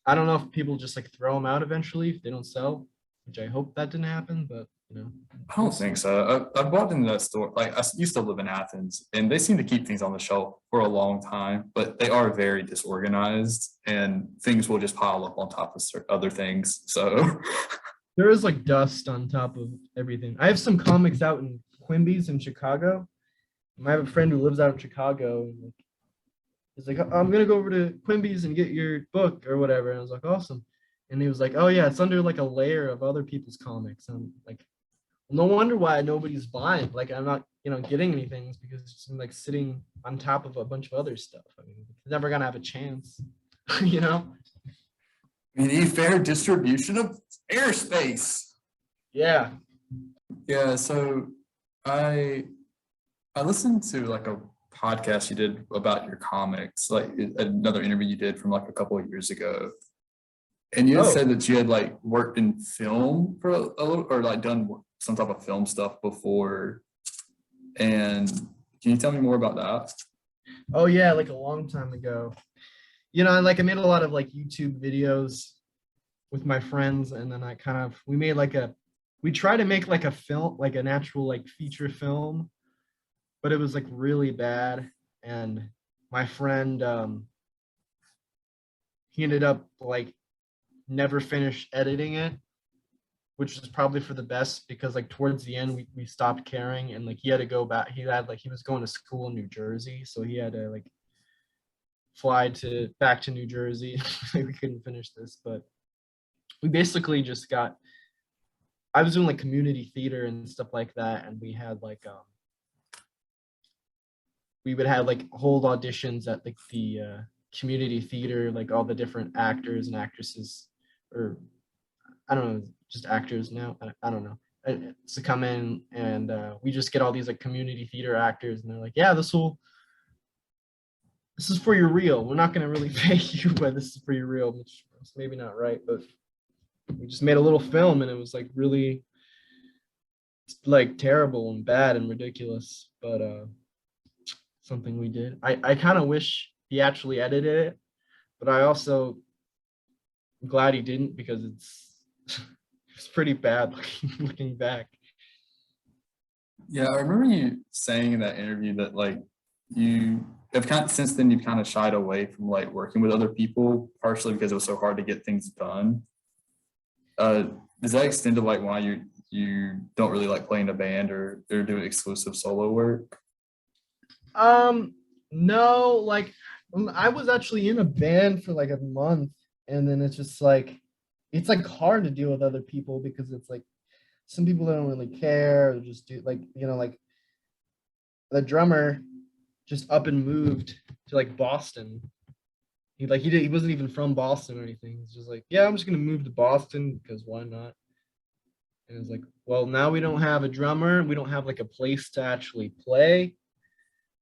I don't know if people just like throw them out eventually if they don't sell, which I hope that didn't happen, but I don't think so. I've walked into that store. Like I used to live in Athens, and they seem to keep things on the shelf for a long time, but they are very disorganized, and things will just pile up on top of other things. So there is like dust on top of everything. I have some comics out in Quimby's in Chicago. I have a friend who lives out in Chicago, and he's like, I'm gonna go over to Quimby's and get your book or whatever. And I was like, awesome. And he was like, oh yeah, it's under like a layer of other people's comics. And I'm like, no wonder why nobody's buying. Like I'm not, getting anything because it's just like sitting on top of a bunch of other stuff. I mean, it's never gonna have a chance, We need fair distribution of airspace. Yeah. Yeah. So I listened to like a podcast you did about your comics, like another interview you did from like a couple of years ago. And you had said that you had like worked in film for a little, or like done some type of film stuff before. And can you tell me more about that? Oh yeah, like a long time ago. I made a lot of like YouTube videos with my friends, and then we try to make like a film, like an actual like feature film, but it was like really bad. And my friend, he ended up like never finished editing it, which was probably for the best because like towards the end we stopped caring, and like he had to go back. He was going to school in New Jersey, so he had to like fly back to New Jersey. We couldn't finish this, but we basically just I was doing like community theater and stuff like that, and we had like we would have like hold auditions at like the community theater, like all the different actors and actresses, or I don't know, just actors now. I don't know. To come in, and we just get all these like community theater actors, and they're like, yeah, this is for your reel. We're not gonna really pay you, but this is for your reel, which is maybe not right, but we just made a little film, and it was like really, like terrible and bad and ridiculous, but something we did. I kind of wish he actually edited it, but I also am glad he didn't because it's pretty bad looking back. Yeah, I remember you saying in that interview that like you have kind of since then you've kind of shied away from like working with other people, partially because it was so hard to get things done. Does that extend to like why you don't really like playing a band or doing exclusive solo work? No, like I was actually in a band for like a month, and then it's just like it's like hard to deal with other people because it's like some people don't really care or just do like like the drummer just up and moved to like Boston. He wasn't even from Boston or anything. He's just like, yeah, I'm just gonna move to Boston because why not? And it's like, well, now we don't have a drummer. We don't have like a place to actually play.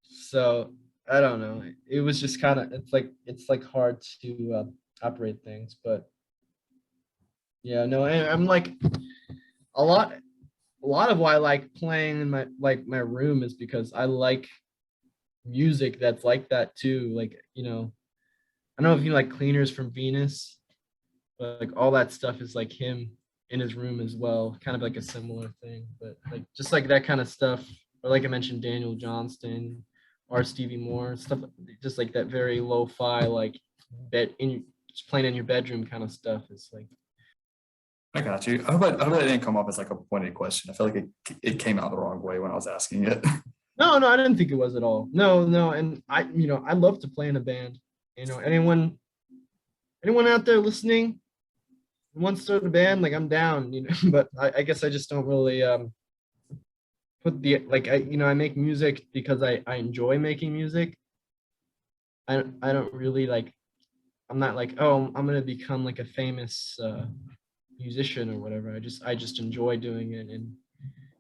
So I don't know. It was just kind of it's like hard to operate things, but yeah, no, and I'm like a lot a lot of why I like playing in my room is because I like music that's like that too. Like, I don't know if you like Cleaners from Venus, but like all that stuff is like him in his room as well, kind of like a similar thing. But like just like that kind of stuff, or like I mentioned, Daniel Johnston or Stevie Moore, stuff just like that very lo-fi, like just playing in your bedroom kind of stuff is like. I got you. I hope that didn't come off as like a pointed question. I feel like it came out the wrong way when I was asking it. No, I didn't think it was at all. No, no, and I love to play in a band. Anyone out there listening who wants to start a band, like I'm down, but I guess I just don't really put the like I make music because I enjoy making music. I don't really like I'm not like, oh, I'm gonna become like a famous musician or whatever. I just enjoy doing it, and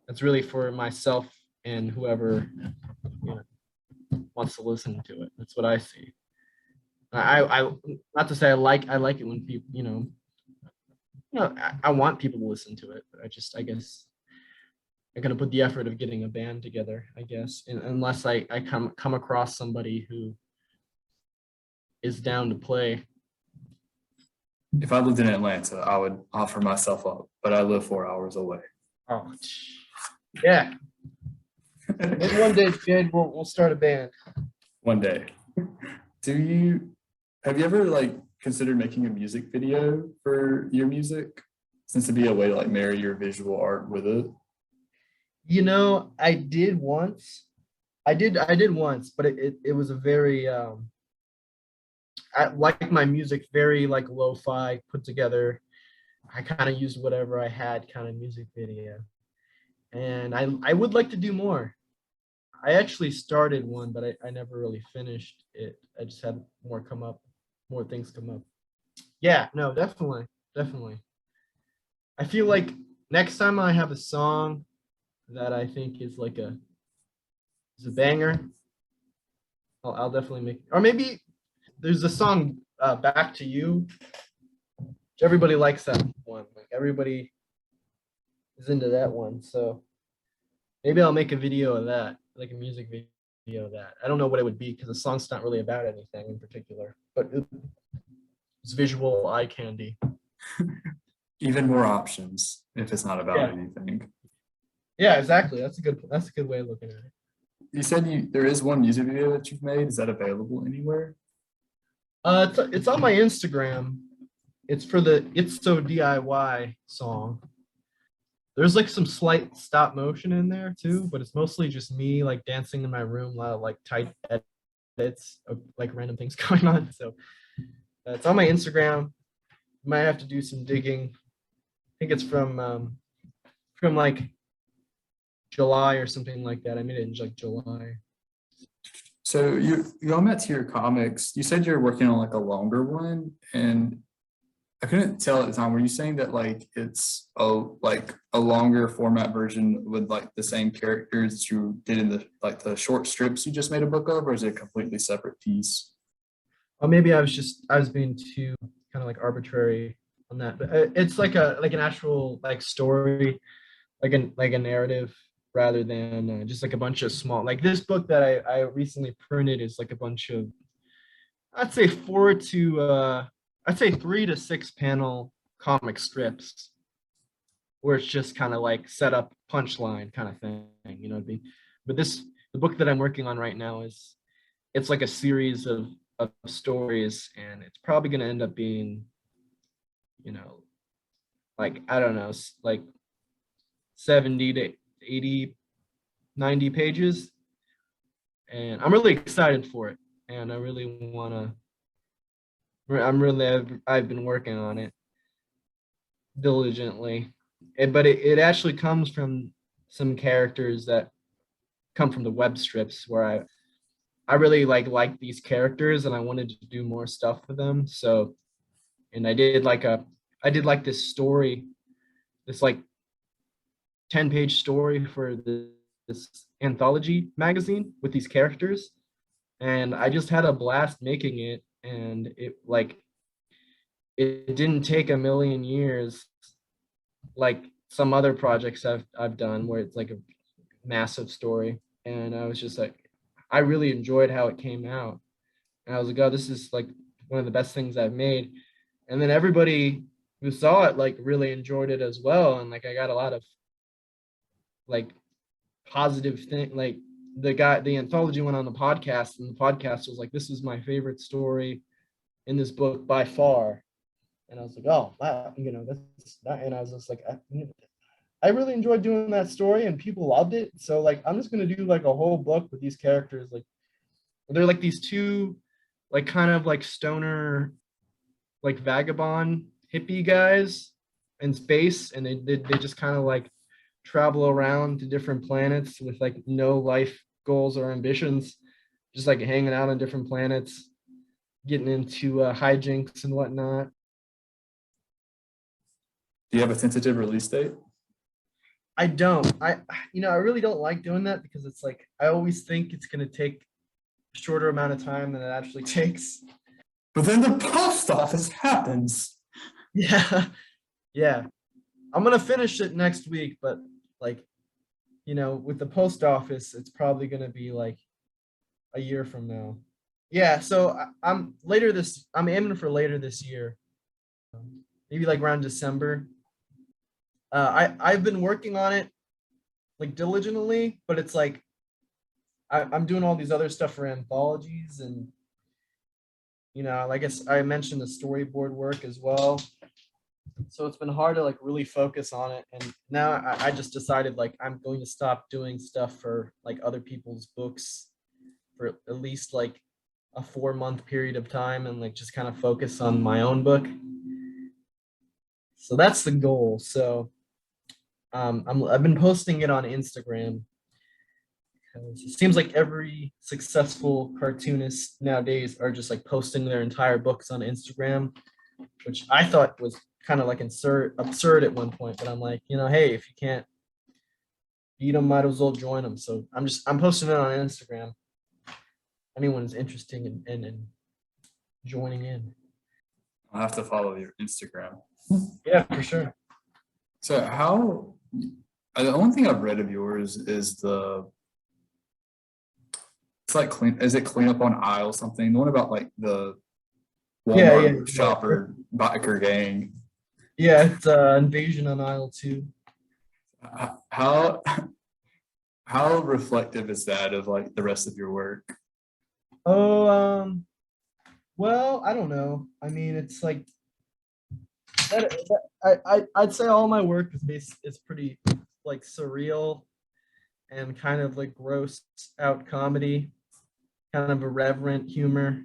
that's really for myself and whoever wants to listen to it. That's what I see. I not to say I like it when people I want people to listen to it, but I guess I'm gonna put the effort of getting a band together, I guess, unless I come across somebody who is down to play. If I lived in Atlanta, I would offer myself up, but I live 4 hours away. Oh, yeah. Maybe one day, kid, we'll start a band. One day. Have you ever like considered making a music video for your music? Since it'd be a way to like marry your visual art with it. I did once. I did once, but it was a very I like my music very like lo-fi put together. I kind of used whatever I had kind of music video. And I would like to do more. I actually started one, but I never really finished it. I just had more things come up. Yeah, no, definitely, definitely. I feel like next time I have a song that I think is a banger, I'll definitely make. Or maybe there's a song "Back to You." Which everybody likes that one. Like everybody is into that one. So maybe I'll make a video of that, like a music video of that. I don't know what it would be because the song's not really about anything in particular, but it's visual eye candy. Even more options if it's not about anything. Yeah, exactly. That's a good way of looking at it. You said there is one music video that you've made. Is that available anywhere? It's on my Instagram. It's for the It's So DIY song. There's like some slight stop motion in there too, but it's mostly just me like dancing in my room, a lot of like tight edits of like random things going on. So it's on my Instagram. Might have to do some digging. I think it's from like July or something like that. I made it in like July. So you all met to your comics. You said you're working on like a longer one, and I couldn't tell at the time. Were you saying that like it's a longer format version with like the same characters that you did in the short strips you just made a book of, or is it a completely separate piece? Or maybe I was being too kind of like arbitrary on that, but it's like an actual like story, like a narrative rather than just like a bunch of small, like this book that I recently printed is like a bunch of, I'd say I'd say 3 to 6 panel comic strips where it's just kind of like set up punchline kind of thing, you know what I mean? But the book that I'm working on right now it's like a series of stories, and it's probably going to end up being, you know, like, I don't know, like 70 to 80, 90 pages. And I'm really excited for it. And I really want to, I've been working on it diligently. But it actually comes from some characters that come from the web strips where I really like these characters and I wanted to do more stuff with them. So, and I did like this story, this like 10-page story for this anthology magazine with these characters. And I just had a blast making it. And it didn't take a million years like some other projects I've done where it's like a massive story. And I was just like, I really enjoyed how it came out. And I was like, oh, this is like one of the best things I've made. And then everybody who saw it like really enjoyed it as well. And like I got a lot of like positive thing. Like the anthology went on the podcast, and the podcast was like, this is my favorite story in this book by far. And I was like, oh wow, you know, that's that. And I was just like, I really enjoyed doing that story and people loved it. So like, I'm just going to do like a whole book with these characters. Like they're like these two, like kind of like stoner, like vagabond hippie guys in space. And they just kind of like travel around to different planets with like no life goals or ambitions, just like hanging out on different planets, getting into hijinks and whatnot. Do you have a tentative release date? I don't. I really don't like doing that because it's like I always think it's going to take a shorter amount of time than it actually takes. But then the post office happens. Yeah. Yeah. I'm going to finish it next week, but like, you know, with the post office, it's probably going to be like a year from now. Yeah, so I'm aiming for later this year. Maybe like around December. I've been working on it like diligently, but it's like I'm doing all these other stuff for anthologies, and you know, I guess I mentioned the storyboard work as well. So it's been hard to like really focus on it. And now I just decided like I'm going to stop doing stuff for like other people's books for at least like a 4-month period of time and like just kind of focus on my own book. So that's the goal. So I've been posting it on Instagram because it seems like every successful cartoonist nowadays are just like posting their entire books on Instagram, which I thought was kind of like absurd at one point. But I'm like, you know, hey, if you can't beat them, might as well join them. So I'm posting it on Instagram. Anyone's interested in joining in. I'll have to follow your Instagram. Yeah, for sure. So the only thing I've read of yours is it's like is it clean up on aisle something? The one about like the Walmart shopper biker gang. Yeah, it's Invasion on Aisle 2. How reflective is that of like the rest of your work? Oh, well, I don't know. I mean, it's like I'd say all my work is pretty like surreal and kind of like gross out comedy, kind of irreverent humor.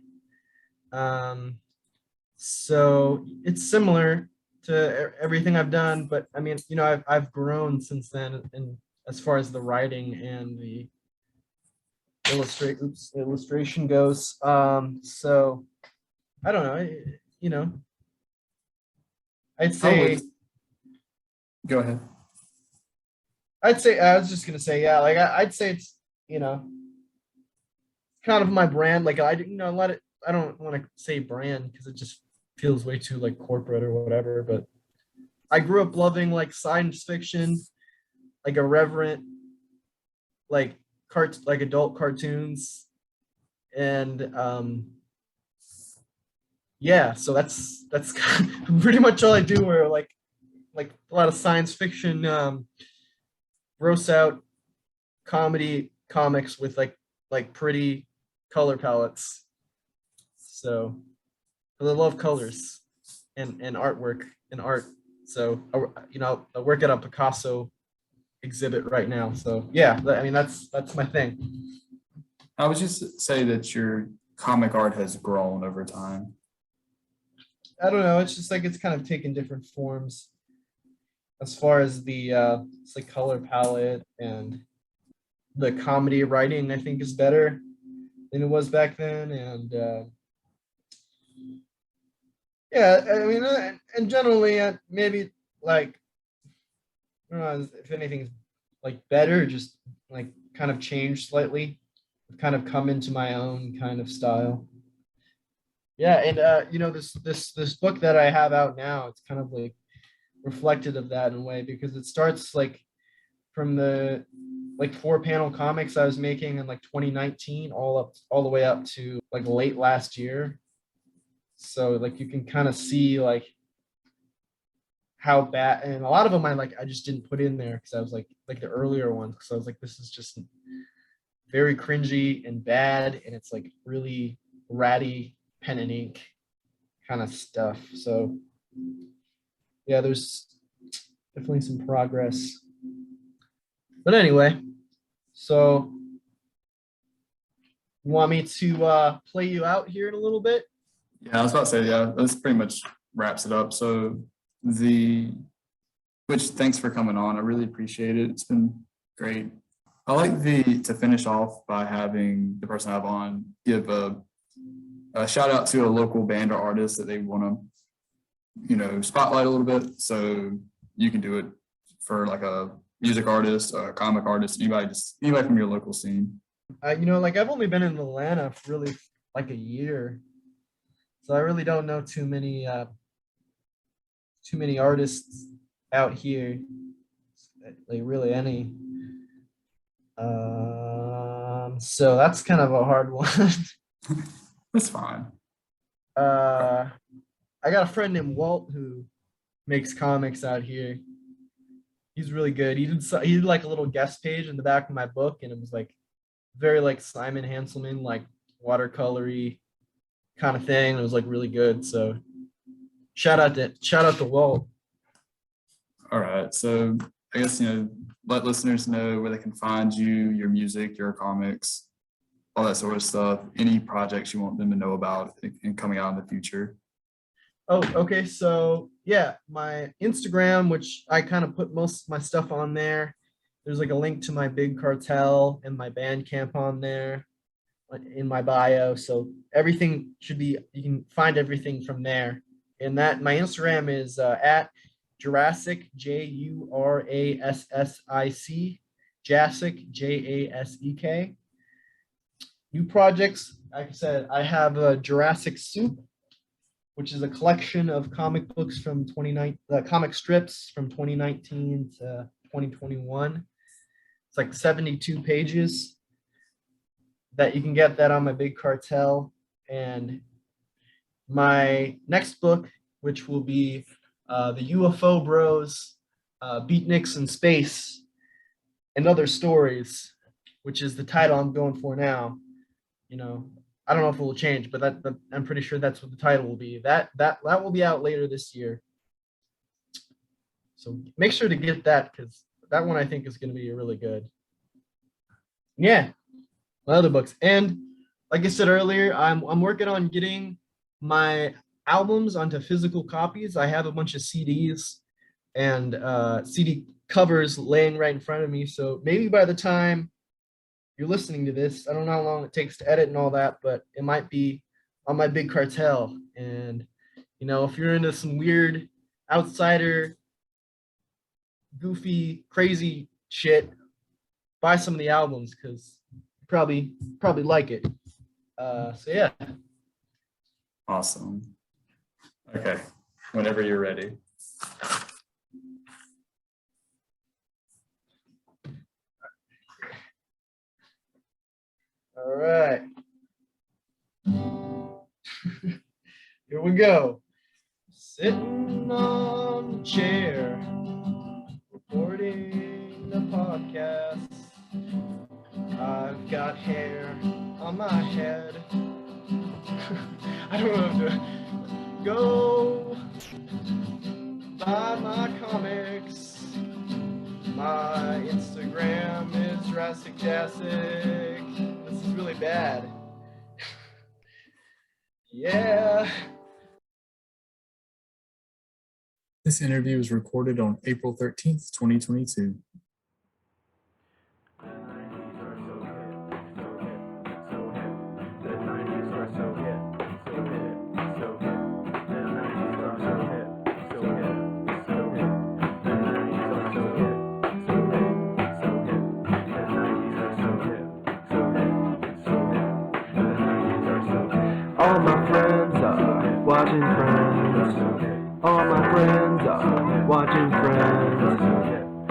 So it's similar to everything I've done, but I mean, you know, I've grown since then, and as far as the writing and the illustration goes. So I don't know, you know, I'd say. Go ahead. I was just gonna say, yeah, like I'd say it's, you know, kind of my brand. Like I don't want to say brand because it just feels way too like corporate or whatever. But I grew up loving like science fiction, like irreverent, like like adult cartoons, and yeah, so that's pretty much all I do. Where like a lot of science fiction, gross out comedy comics with like pretty color palettes. So 'cause I love colors and artwork and art. So I work at a Picasso exhibit right now. So yeah, I mean that's my thing. I would just say that your comic art has grown over time. I don't know. It's just like it's kind of taken different forms as far as the it's like color palette and the comedy writing. I think is better than it was back then, and yeah, I mean, and generally, maybe like I don't know if anything's like better, just like kind of changed slightly, kind of come into my own kind of style. Yeah, and this book that I have out now, it's kind of like reflected of that in a way because it starts like from the like 4 panel comics I was making in like 2019 all the way up to like late last year. So like you can kind of see like how bad, and a lot of them I just didn't put in there because I was like the earlier ones because I was like this is just very cringy and bad and it's like really ratty pen and ink kind of stuff. So yeah, there's definitely some progress. But anyway, so you want me to play you out here in a little bit? Yeah, I was about to say, yeah, this pretty much wraps it up. So which thanks for coming on. I really appreciate it. It's been great. I like to finish off by having the person I have on give a shout out to a local band or artist that they want to, spotlight a little bit. So you can do it for like a music artist, a comic artist, anybody from your local scene. Like I've only been in Atlanta for really like a year, so I really don't know too many artists out here, like really any. So that's kind of a hard one. That's fine. I got a friend named Walt who makes comics out here. He's really good. He did like a little guest page in the back of my book, and it was like very like Simon Hanselman, like watercolory kind of thing. It was like really good. So shout out to Walt. All right. So I guess, let listeners know where they can find you, your music, your comics, all that sort of stuff, any projects you want them to know about and coming out in the future. Oh, okay. So yeah, my Instagram, which I kind of put most of my stuff on there. There's like a link to my Big Cartel and my Bandcamp on there in my bio. So everything you can find everything from there. And that my Instagram is at Jurassic, JURASSIC, Jasek, JASEK. New projects, like I said, I have a Jurassic Soup, which is a collection of comic books from comic strips from 2019 to 2021. It's like 72 pages that you can get that on my Big Cartel. And my next book, which will be the UFO Bros, Beatniks in Space, and Other Stories, which is the title I'm going for now. I don't know if it will change, but that I'm pretty sure that's what the title will be. That will be out later this year. So make sure to get that because that one I think is going to be really good. Yeah, my other books, and like I said earlier, I'm working on getting my albums onto physical copies. I have a bunch of CDs and CD covers laying right in front of me. So maybe by the time you're listening to this, I don't know how long it takes to edit and all that, but it might be on my Big Cartel. And if you're into some weird outsider, goofy, crazy shit, buy some of the albums because you probably like it. So yeah. Awesome. Okay. Whenever you're ready. All right. Here we go. Sitting on the chair, recording the podcast. I've got hair on my head. I don't know if to go buy my comics. My Instagram is Erik Jasek. This is really bad. Yeah. This interview was recorded on April 13th, 2022. All my friends are watching Friends. All my friends are watching Friends.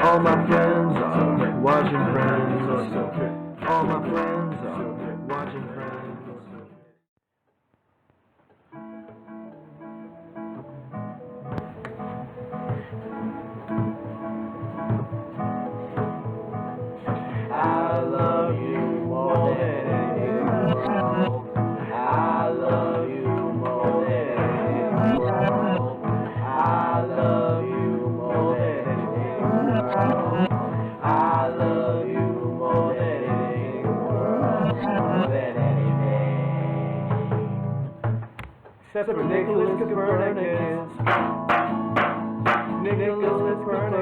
All my friends are watching Friends. All my friends are watching Friends. I love you more than anything. I love you more than anything. I love you more than anything. I love you more than anything. More than anything. Except for Nicholas Copernicus. Nicholas Copernicus.